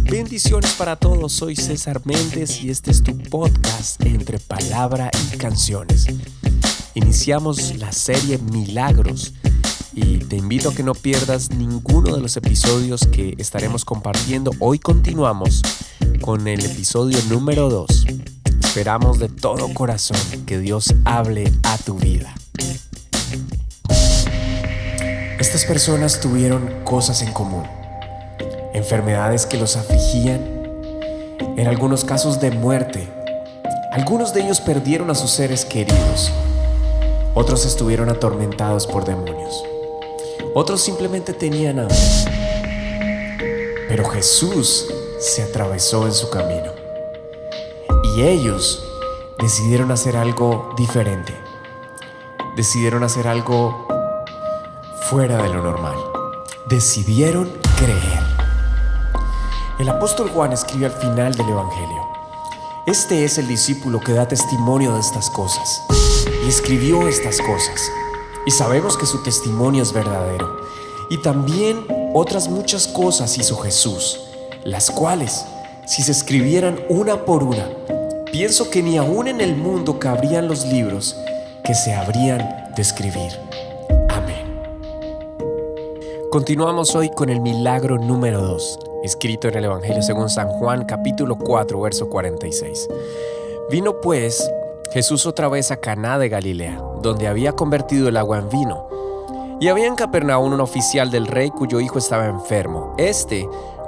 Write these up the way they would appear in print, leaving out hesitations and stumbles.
Bendiciones para todos, soy César Méndez y este es tu podcast Entre Palabra y Canciones. Iniciamos la serie Milagros y te invito a que no pierdas ninguno de los episodios que estaremos compartiendo. Hoy continuamos con el episodio número 2. Esperamos de todo corazón que Dios hable a tu vida. Estas personas tuvieron cosas en común. Enfermedades que los afligían, en algunos casos de muerte. Algunos de ellos perdieron a sus seres queridos. Otros estuvieron atormentados por demonios. Otros simplemente tenían hambre. Pero Jesús se atravesó en su camino. Y ellos decidieron hacer algo diferente. Decidieron hacer algo fuera de lo normal. Decidieron creer. El apóstol Juan escribe al final del Evangelio: este es el discípulo que da testimonio de estas cosas, y escribió estas cosas, y sabemos que su testimonio es verdadero. Y también otras muchas cosas hizo Jesús, las cuales, si se escribieran una por una, pienso que ni aún en el mundo cabrían los libros que se habrían de escribir. Amén. Continuamos hoy con el milagro número 2. Escrito en el Evangelio según San Juan, capítulo 4, verso 46. Vino pues Jesús otra vez a Caná de Galilea, donde había convertido el agua en vino. Y había en Capernaum un oficial del rey cuyo hijo estaba enfermo.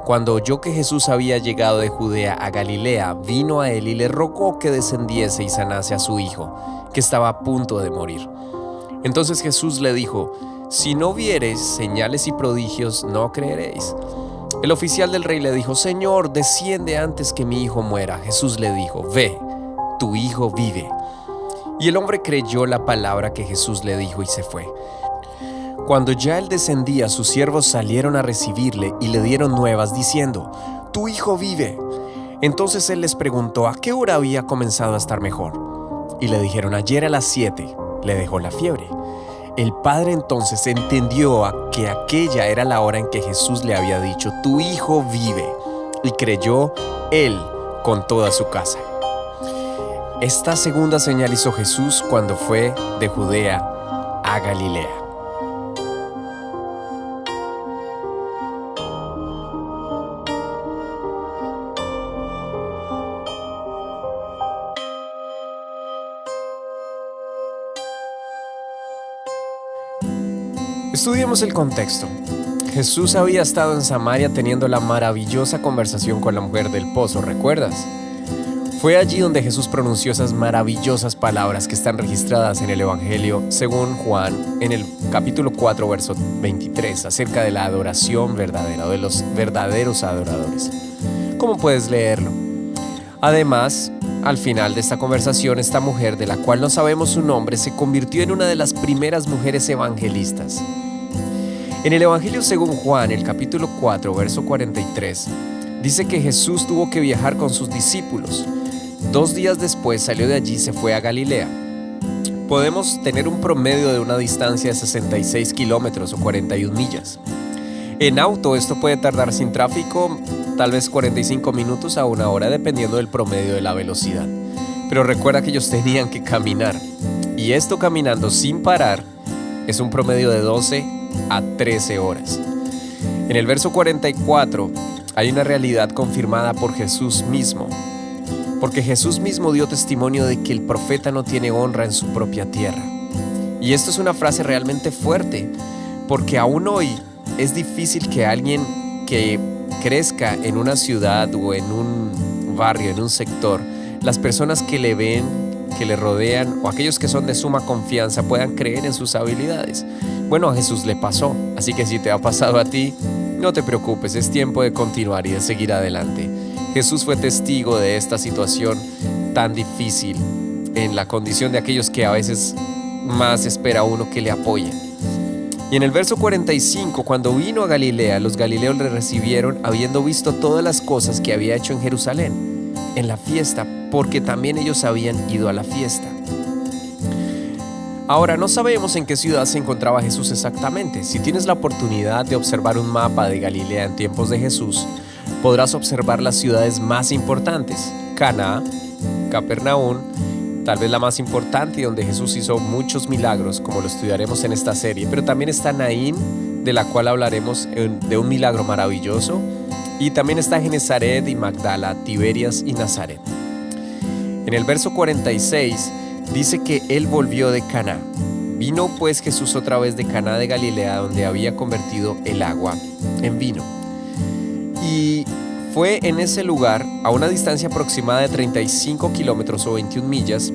Cuando oyó que Jesús había llegado de Judea a Galilea, vino a él y le rogó que descendiese y sanase a su hijo, que estaba a punto de morir. Entonces Jesús le dijo: si no viereis señales y prodigios, no creeréis. El oficial del rey le dijo: Señor, desciende antes que mi hijo muera. Jesús le dijo: ve, tu hijo vive. Y el hombre creyó la palabra que Jesús le dijo y se fue. Cuando ya él descendía, sus siervos salieron a recibirle y le dieron nuevas diciendo: tu hijo vive. Entonces él les preguntó a qué hora había comenzado a estar mejor. Y le dijeron: ayer a las 7 le dejó la fiebre. El padre entonces entendió que aquella era la hora en que Jesús le había dicho: tu hijo vive, y creyó él con toda su casa. Esta segunda señal hizo Jesús cuando fue de Judea a Galilea. Estudiemos el contexto. Jesús había estado en Samaria teniendo la maravillosa conversación con la mujer del pozo, ¿recuerdas? Fue allí donde Jesús pronunció esas maravillosas palabras que están registradas en el Evangelio según Juan, en el capítulo 4, verso 23, acerca de la adoración verdadera, o de los verdaderos adoradores. ¿Cómo puedes leerlo? Además, al final de esta conversación, esta mujer, de la cual no sabemos su nombre, se convirtió en una de las primeras mujeres evangelistas. En el Evangelio según Juan, el capítulo 4, verso 43, dice que Jesús tuvo que viajar con sus discípulos. 2 días después salió de allí y se fue a Galilea. Podemos tener un promedio de una distancia de 66 kilómetros o 41 millas. En auto esto puede tardar sin tráfico tal vez 45 minutos a 1 hora, dependiendo del promedio de la velocidad. Pero recuerda que ellos tenían que caminar. Y esto caminando sin parar es un promedio de 12 a 13 horas. En el verso 44 hay una realidad confirmada por Jesús mismo. Porque Jesús mismo dio testimonio de que el profeta no tiene honra en su propia tierra. Y esto es una frase realmente fuerte, porque aún hoy es difícil que alguien que crezca en una ciudad o en un barrio, en un sector, las personas que le ven, que le rodean o aquellos que son de suma confianza puedan creer en sus habilidades. Bueno, a Jesús le pasó, así que si te ha pasado a ti, no te preocupes, es tiempo de continuar y de seguir adelante. Jesús fue testigo de esta situación tan difícil en la condición de aquellos que a veces más espera uno que le apoyen. Y en el verso 45, cuando vino a Galilea, los galileos le recibieron habiendo visto todas las cosas que había hecho en Jerusalén, en la fiesta, porque también ellos habían ido a la fiesta. Ahora, no sabemos en qué ciudad se encontraba Jesús exactamente. Si tienes la oportunidad de observar un mapa de Galilea en tiempos de Jesús, podrás observar las ciudades más importantes: Caná, Capernaum, tal vez la más importante y donde Jesús hizo muchos milagros, como lo estudiaremos en esta serie. Pero también está Naín, de la cual hablaremos de un milagro maravilloso. Y también está Genezaret y Magdala, Tiberias y Nazaret. En el verso 46 dice que él volvió de Caná. Vino pues Jesús otra vez de Caná de Galilea, donde había convertido el agua en vino. Y fue en ese lugar, a una distancia aproximada de 35 kilómetros o 21 millas,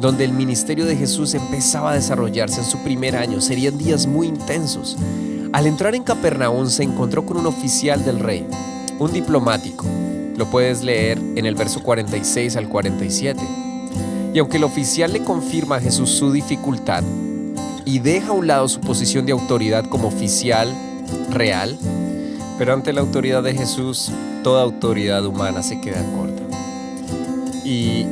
donde el ministerio de Jesús empezaba a desarrollarse en su primer año. Serían días muy intensos. Al entrar en Capernaum se encontró con un oficial del rey, un diplomático. Lo puedes leer en el verso 46 al 47. Y aunque el oficial le confirma a Jesús su dificultad y deja a un lado su posición de autoridad como oficial real, pero ante la autoridad de Jesús, toda autoridad humana se queda corta. Y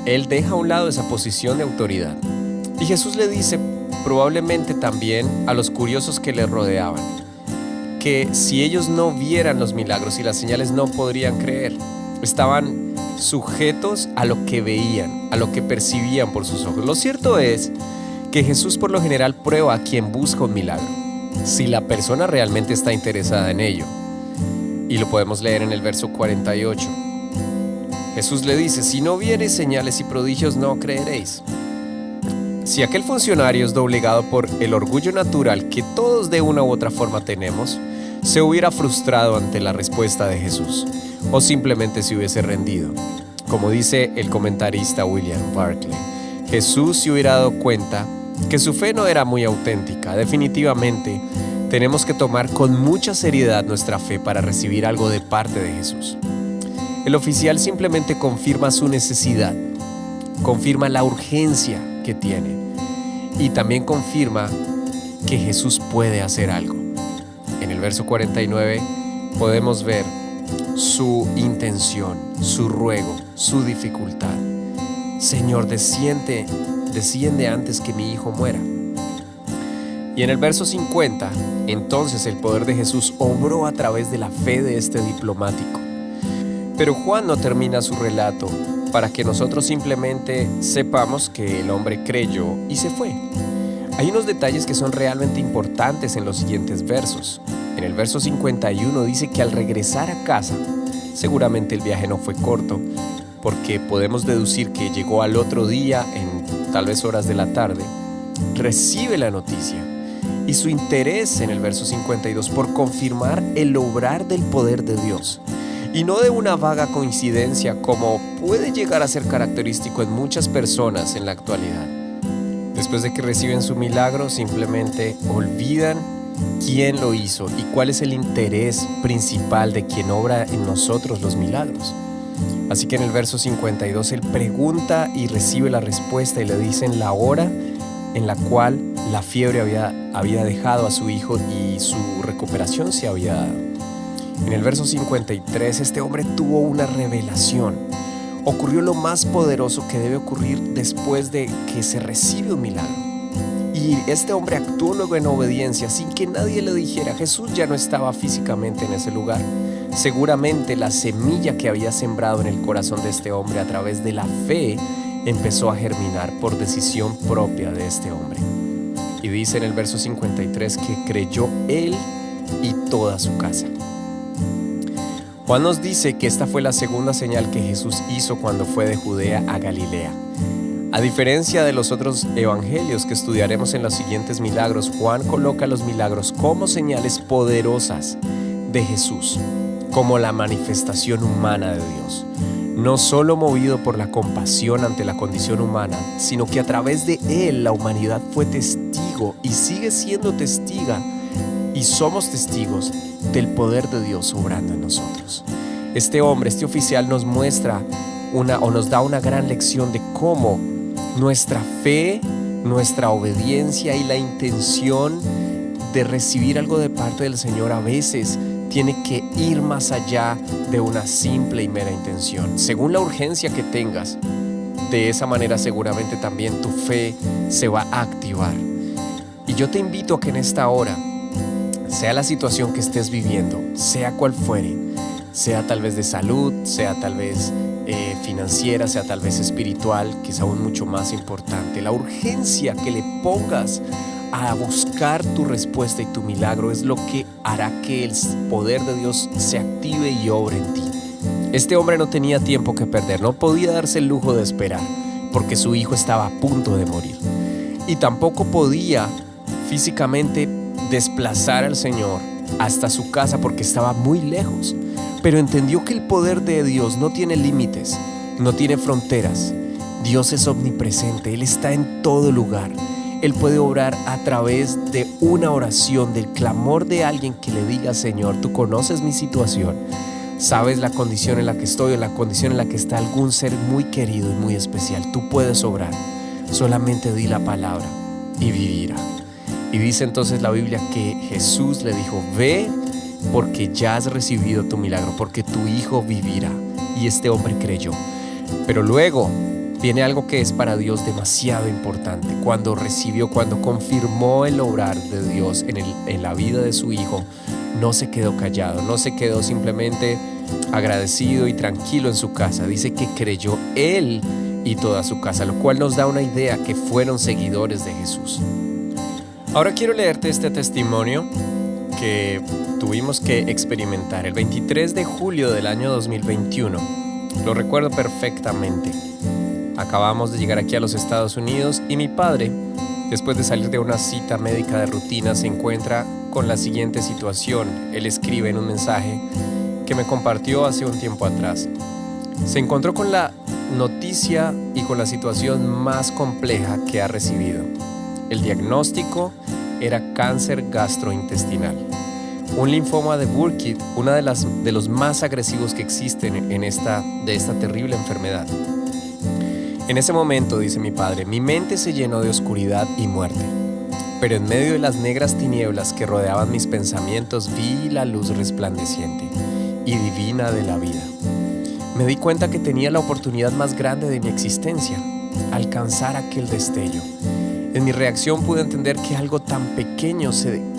él deja a un lado esa posición de autoridad. Y Jesús le dice, probablemente también a los curiosos que le rodeaban, que si ellos no vieran los milagros y las señales no podrían creer. Estaban sujetos a lo que veían, a lo que percibían por sus ojos. Lo cierto es que Jesús por lo general prueba a quien busca un milagro, si la persona realmente está interesada en ello. Y lo podemos leer en el verso 48. Jesús le dice, si no viereis señales y prodigios, no creeréis. Si aquel funcionario es doblegado por el orgullo natural que todos de una u otra forma tenemos, se hubiera frustrado ante la respuesta de Jesús, o simplemente se hubiese rendido. Como dice el comentarista William Barclay, Jesús se hubiera dado cuenta que su fe no era muy auténtica. Definitivamente, tenemos que tomar con mucha seriedad nuestra fe para recibir algo de parte de Jesús. El oficial simplemente confirma su necesidad, confirma la urgencia que tiene y también confirma que Jesús puede hacer algo. En el verso 49 podemos ver su intención, su ruego, su dificultad. Señor, desciende antes que mi hijo muera. Y en el verso 50, entonces el poder de Jesús obró a través de la fe de este diplomático. Pero Juan no termina su relato para que nosotros simplemente sepamos que el hombre creyó y se fue. Hay unos detalles que son realmente importantes en los siguientes versos. En el verso 51 dice que al regresar a casa, seguramente el viaje no fue corto, porque podemos deducir que llegó al otro día, en tal vez horas de la tarde, recibe la noticia. Y su interés en el verso 52 por confirmar el obrar del poder de Dios, y no de una vaga coincidencia como puede llegar a ser característico en muchas personas en la actualidad. Después de que reciben su milagro, simplemente olvidan quién lo hizo y cuál es el interés principal de quien obra en nosotros los milagros. Así que en el verso 52 él pregunta y recibe la respuesta y le dicen la hora en la cual la fiebre había dejado a su hijo y su recuperación se había dado. En el verso 53 este hombre tuvo una revelación. Ocurrió lo más poderoso que debe ocurrir después de que se recibe un milagro. Y este hombre actuó luego en obediencia sin que nadie le dijera. Jesús ya no estaba físicamente en ese lugar. Seguramente la semilla que había sembrado en el corazón de este hombre a través de la fe empezó a germinar por decisión propia de este hombre. Y dice en el verso 53 que creyó él y toda su casa. Juan nos dice que esta fue la segunda señal que Jesús hizo cuando fue de Judea a Galilea. A diferencia de los otros evangelios que estudiaremos en los siguientes milagros, Juan coloca los milagros como señales poderosas de Jesús, como la manifestación humana de Dios. No solo movido por la compasión ante la condición humana, sino que a través de él la humanidad fue testigo y sigue siendo testiga, y somos testigos del poder de Dios obrando en nosotros. Este hombre, este oficial nos muestra nos da una gran lección de cómo nuestra fe, nuestra obediencia y la intención de recibir algo de parte del Señor a veces tiene que ir más allá de una simple y mera intención. Según la urgencia que tengas, de esa manera seguramente también tu fe se va a activar. Y yo te invito a que en esta hora, sea la situación que estés viviendo, sea cual fuere, sea tal vez de salud, sea tal vez financiera, sea tal vez espiritual, que es aún mucho más importante. La urgencia que le pongas a buscar tu respuesta y tu milagro es lo que hará que el poder de Dios se active y obre en ti. Este hombre no tenía tiempo que perder, no podía darse el lujo de esperar, porque su hijo estaba a punto de morir. Y tampoco podía físicamente desplazar al Señor hasta su casa porque estaba muy lejos. Pero entendió que el poder de Dios no tiene límites, no tiene fronteras. Dios es omnipresente, Él está en todo lugar. Él puede obrar a través de una oración, del clamor de alguien que le diga: Señor, tú conoces mi situación, sabes la condición en la que estoy, o la condición en la que está algún ser muy querido y muy especial. Tú puedes obrar, solamente di la palabra y vivirá. Y dice entonces la Biblia que Jesús le dijo: ve, porque ya has recibido tu milagro, porque tu hijo vivirá. Y este hombre creyó. Pero luego viene algo que es para Dios demasiado importante. Cuando confirmó el obrar de Dios en la vida de su hijo, no se quedó callado, no se quedó simplemente agradecido y tranquilo en su casa. Dice que creyó él y toda su casa, lo cual nos da una idea que fueron seguidores de Jesús. Ahora quiero leerte este testimonio que tuvimos que experimentar el 23 de julio del año 2021. Lo recuerdo perfectamente. Acabamos de llegar aquí a los Estados Unidos y mi padre, después de salir de una cita médica de rutina, se encuentra con la siguiente situación. Él escribe en un mensaje que me compartió hace un tiempo atrás. Se encontró con la noticia y con la situación más compleja que ha recibido. El diagnóstico era cáncer gastrointestinal, un linfoma de Burkitt, una de los más agresivos que existen de esta terrible enfermedad. En ese momento, dice mi padre, mi mente se llenó de oscuridad y muerte, pero en medio de las negras tinieblas que rodeaban mis pensamientos vi la luz resplandeciente y divina de la vida. Me di cuenta que tenía la oportunidad más grande de mi existencia, alcanzar aquel destello. En mi reacción pude entender que algo tan pequeño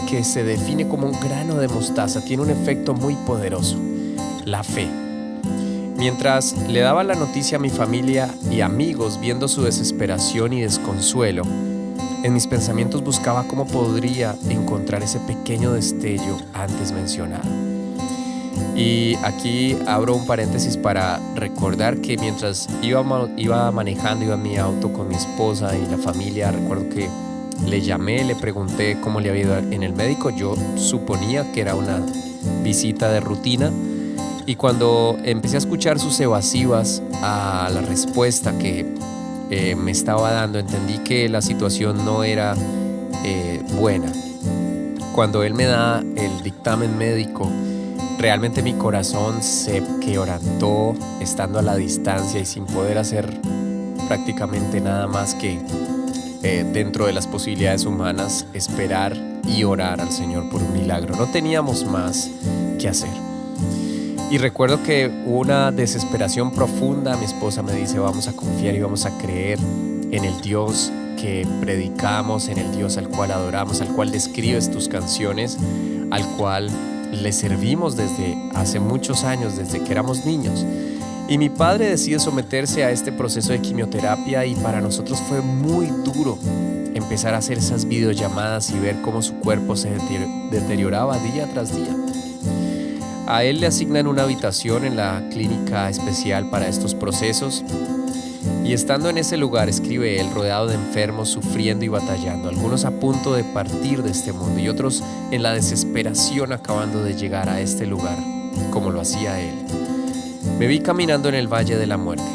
que se define como un grano de mostaza tiene un efecto muy poderoso: la fe. Mientras le daba la noticia a mi familia y amigos, viendo su desesperación y desconsuelo, en mis pensamientos buscaba cómo podría encontrar ese pequeño destello antes mencionado. Y aquí abro un paréntesis para recordar que mientras iba manejando en mi auto con mi esposa y la familia, recuerdo que le llamé, le pregunté cómo le había ido en el médico. Yo suponía que era una visita de rutina, y cuando empecé a escuchar sus evasivas a la respuesta que me estaba dando, entendí que la situación no era buena. Cuando él me da el dictamen médico, realmente mi corazón se quebrantó, estando a la distancia y sin poder hacer prácticamente nada más que dentro de las posibilidades humanas esperar y orar al Señor por un milagro. No teníamos más que hacer. Y recuerdo que hubo una desesperación profunda. Mi esposa me dice: vamos a confiar y vamos a creer en el Dios que predicamos, en el Dios al cual adoramos, al cual describes tus canciones, al cual le servimos desde hace muchos años, desde que éramos niños. Y mi padre decide someterse a este proceso de quimioterapia, y para nosotros fue muy duro empezar a hacer esas videollamadas y ver cómo su cuerpo se deterioraba día tras día. A él le asignan una habitación en la clínica especial para estos procesos, y estando en ese lugar, escribe él, rodeado de enfermos, sufriendo y batallando, algunos a punto de partir de este mundo y otros en la desesperación acabando de llegar a este lugar, como lo hacía él. Me vi caminando en el valle de la muerte,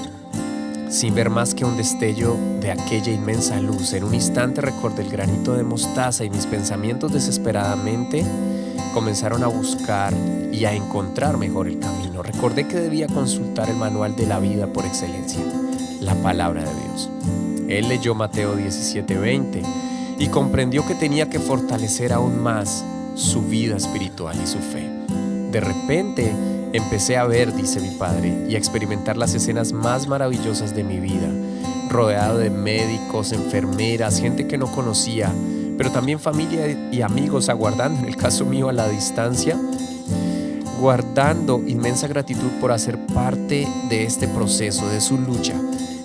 sin ver más que un destello de aquella inmensa luz. En un instante recordé el granito de mostaza y mis pensamientos desesperadamente comenzaron a buscar y a encontrar mejor el camino. Recordé que debía consultar el manual de la vida por excelencia, la palabra de Dios. Él leyó Mateo 17:20 y comprendió que tenía que fortalecer aún más su vida espiritual y su fe. De repente empecé a ver, dice mi padre, y a experimentar las escenas más maravillosas de mi vida, rodeado de médicos, enfermeras, gente que no conocía, pero también familia y amigos aguardando, en el caso mío a la distancia. guardando inmensa gratitud por hacer parte de este proceso, de su lucha,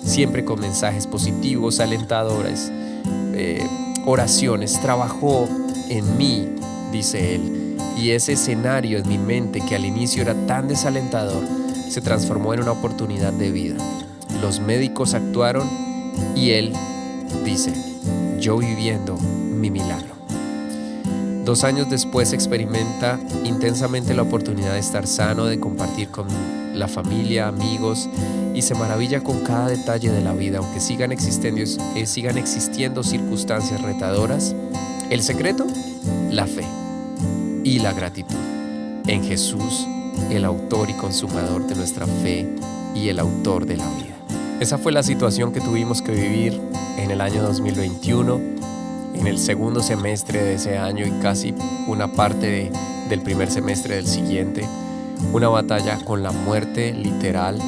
siempre con mensajes positivos, alentadores, oraciones. Trabajó en mí, dice él, y ese escenario en mi mente que al inicio era tan desalentador se transformó en una oportunidad de vida. Los médicos actuaron y él dice, yo viviendo mi milagro. 2 años después experimenta intensamente la oportunidad de estar sano, de compartir con la familia, amigos, y se maravilla con cada detalle de la vida, aunque sigan existiendo circunstancias retadoras. El secreto, la fe y la gratitud en Jesús, el autor y consumador de nuestra fe y el autor de la vida. Esa fue la situación que tuvimos que vivir en el año 2021, en el segundo semestre de ese año y casi una parte del primer semestre del siguiente. Una batalla con la muerte literal,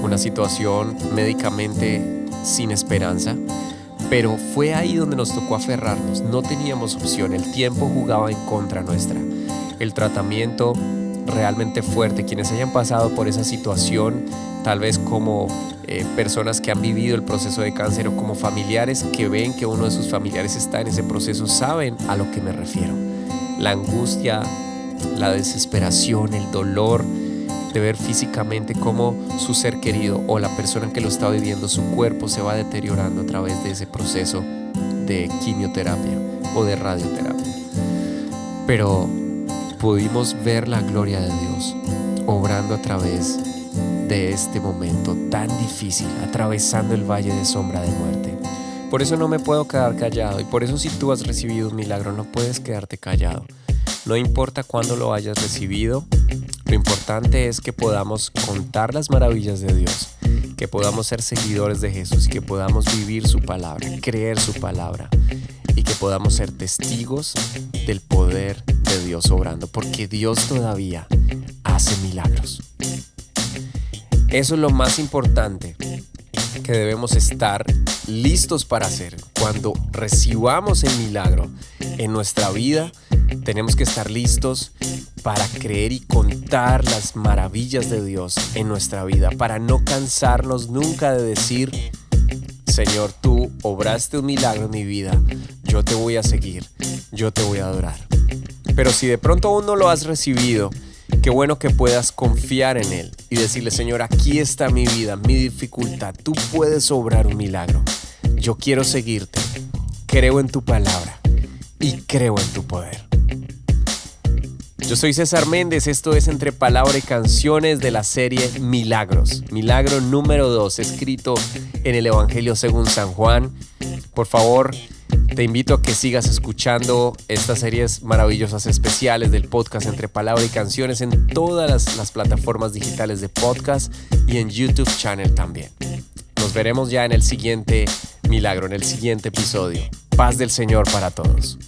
una situación médicamente sin esperanza, pero fue ahí donde nos tocó aferrarnos. No teníamos opción, el tiempo jugaba en contra nuestra. El tratamiento realmente fuerte, quienes hayan pasado por esa situación, tal vez como personas que han vivido el proceso de cáncer o como familiares que ven que uno de sus familiares está en ese proceso, saben a lo que me refiero. La angustia, la desesperación, el dolor de ver físicamente cómo su ser querido o la persona que lo está viviendo, su cuerpo se va deteriorando a través de ese proceso de quimioterapia o de radioterapia. Pero pudimos ver la gloria de Dios obrando a través de este momento tan difícil, atravesando el valle de sombra de muerte. Por eso no me puedo quedar callado, y por eso si tú has recibido un milagro no puedes quedarte callado. No importa cuándo lo hayas recibido, lo importante es que podamos contar las maravillas de Dios, que podamos ser seguidores de Jesús y que podamos vivir su palabra, creer su palabra y que podamos ser testigos del poder de Dios obrando, porque Dios todavía hace milagros. Eso es lo más importante que debemos estar listos para hacer. Cuando recibamos el milagro en nuestra vida, tenemos que estar listos para creer y contar las maravillas de Dios en nuestra vida, para no cansarnos nunca de decir, Señor, tú obraste un milagro en mi vida, yo te voy a seguir, yo te voy a adorar. Pero si de pronto aún no lo has recibido, qué bueno que puedas confiar en Él y decirle, Señor, aquí está mi vida, mi dificultad, tú puedes obrar un milagro. Yo quiero seguirte, creo en tu palabra y creo en tu poder. Yo soy César Méndez, esto es Entre Palabra y Canciones de la serie Milagros. Milagro número 2, escrito en el Evangelio según San Juan. Por favor, te invito a que sigas escuchando estas series maravillosas especiales del podcast Entre Palabra y Canciones en todas las plataformas digitales de podcast y en YouTube Channel también. Nos veremos ya en el siguiente milagro, en el siguiente episodio. Paz del Señor para todos.